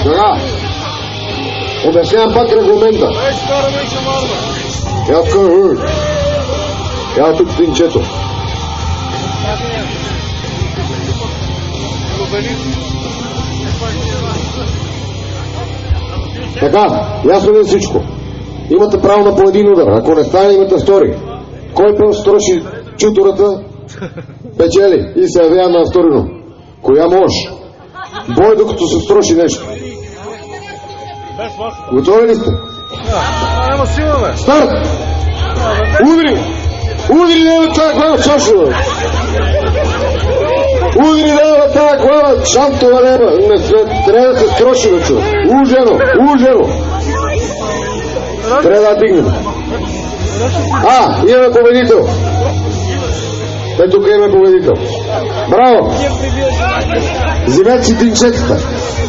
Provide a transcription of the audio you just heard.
Сега, обяснявам пак регламента. Я тук тинчето. Така, ясно ли е всичко? Имате право на по един удар. Ако не стане, имате втори. Кой път строши чутората, печели и се явява на вторино. Коя може? Бой докато се строши нещо. Готови ли сте? Старт! Удри! Удри дава тази глава, чашова! Удри дава тази глава, шантова неба! Трябва да се строши, бе, човек. Ужено! Ужено! Трябва да дигнем. Имаме победител! Тук имаме победител. Браво! Вземете си тинчетата.